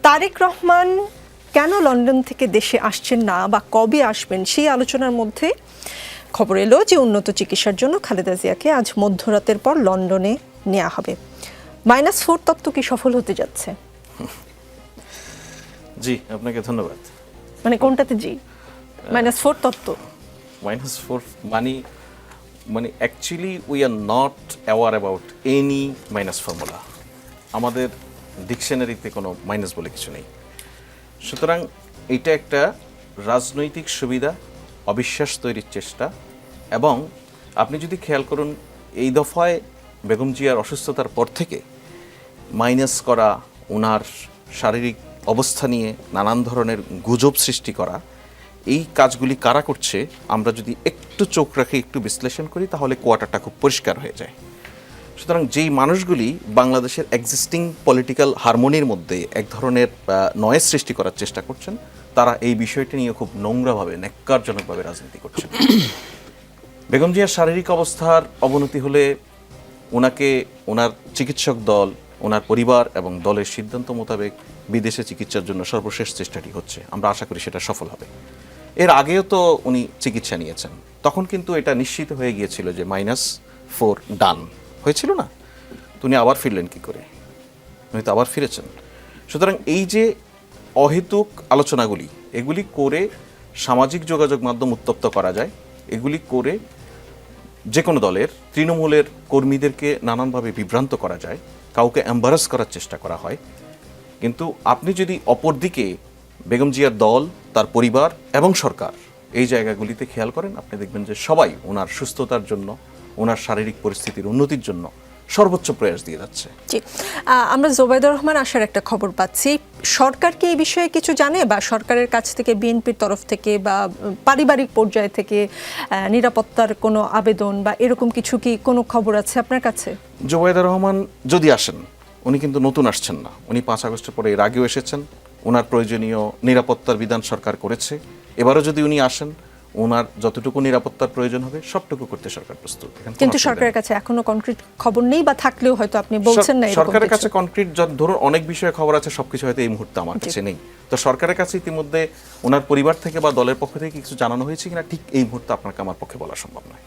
তারেক রহমান কেন লন্ডন থেকে দেশে আসছেন না বা কবে আসবেন সেই আলোচনার মধ্যে খবর এলো যে উন্নত চিকিৎসার জন্য খালেদা জিয়াকে আজ মধ্যরাতের পর লন্ডনে নেওয়া হবে। -4 তত্ত্ব কি সফল হতে যাচ্ছে? জি, আপনাকে ধন্যবাদ। মানে কোনটাতে জি? -4 তত্ত্ব। -4 মানে actually we are not aware about any minus formula. আমাদের ডিকশনারিতে কোনো মাইনাস বলে কিছু নেই। সুতরাং এটা একটা রাজনৈতিক সুবিধা, অবিশ্বাস তৈরির চেষ্টা। এবং আপনি যদি খেয়াল করুন, এই দফায় বেগম জিয়ার অসুস্থতার পর থেকে মাইনাস করা, ওনার শারীরিক অবস্থা নিয়ে নানান ধরনের গুজব সৃষ্টি করা, এই কাজগুলি কারা করছে আমরা যদি একটু চোখ রাখি, একটু বিশ্লেষণ করি, তাহলে কোয়াটারটা খুব পরিষ্কার হয়ে যায়। সুতরাং যেই মানুষগুলি বাংলাদেশের এক্সিস্টিং পলিটিক্যাল হারমোনির মধ্যে এক ধরনের নয়েজ সৃষ্টি করার চেষ্টা করছেন, তারা এই বিষয়টি নিয়ে খুব নোংরাভাবে, ন্যাক্কারজনকভাবে রাজনীতি করছেন। বেগম জিয়ার শারীরিক অবস্থার অবনতি হলে ওনাকে ওনার চিকিৎসক দল, ওনার পরিবার এবং দলের সিদ্ধান্ত মোতাবেক বিদেশে চিকিৎসার জন্য সর্বশেষ চেষ্টাটি হচ্ছে। আমরা আশা করি সেটা সফল হবে। এর আগেও তো উনি চিকিৎসা নিয়েছেন, তখন কিন্তু এটা নিশ্চিত হয়ে গিয়েছিল যে -4 ডান হয়েছিল না। উনি আবার ফিরলেন কি করে? উনি তো আবার ফিরেছেন। সুতরাং এই যে অহেতুক আলোচনাগুলি, এগুলি করে সামাজিক যোগাযোগ মাধ্যম উত্তপ্ত করা যায়, এগুলি করে যে কোনো দলের তৃণমূলের কর্মীদেরকে নানানভাবে বিভ্রান্ত করা যায়, কাউকে এম্বারাস করার চেষ্টা করা হয়। কিন্তু আপনি যদি অপরদিকে বেগম জিয়ার দল, তার পরিবার এবং সরকার এই জায়গাগুলিতে খেয়াল করেন, আপনি দেখবেন যে সবাই ওনার সুস্থতার জন্য, ওনার শারীরিক পরিস্থিতির উন্নতির জন্য সর্বোচ্চ প্রয়াস দিয়ে যাচ্ছে। জি, আমরা জোবাইদুর রহমান আসার একটা খবর পাচ্ছি। সরকার কি এই বিষয়ে কিছু জানে, বা সরকারের কাছ থেকে, বিএনপির তরফ থেকে বা পারিবারিক পর্যায় থেকে নিরাপত্তার কোনো আবেদন বা এরকম কিছু কি কোনো খবর আছে আপনার কাছে? জোবাইদুর রহমান যদি আসেন, উনি কিন্তু নতুন আসছেন না। উনি 5 আগস্টের পরে এর আগেও এসেছেন। ওনার প্রয়োজনীয় নিরাপত্তার বিধান সরকার করেছে। এবারও যদি উনি আসেন, ওনার যতটুকু নিরাপত্তার প্রয়োজন হবে সবটুকু করতে সরকার প্রস্তুত। কিন্তু সরকারের কাছে এখনো কনক্রিট খবর নেই, বা থাকলেও হয়তো আপনি বলছেন না। সরকারের কাছে কনক্রিট ধরুন অনেক বিষয়ে খবর আছে, সবকিছু হয়তো এই মুহূর্তে আমার কাছে নেই। তো সরকারের কাছে ইতিমধ্যে ওনার পরিবার থেকে বা দলের পক্ষ থেকে কিছু জানানো হয়েছে কিনা ঠিক এই মুহূর্তে আপনাকে আমার পক্ষে বলা সম্ভব নয়।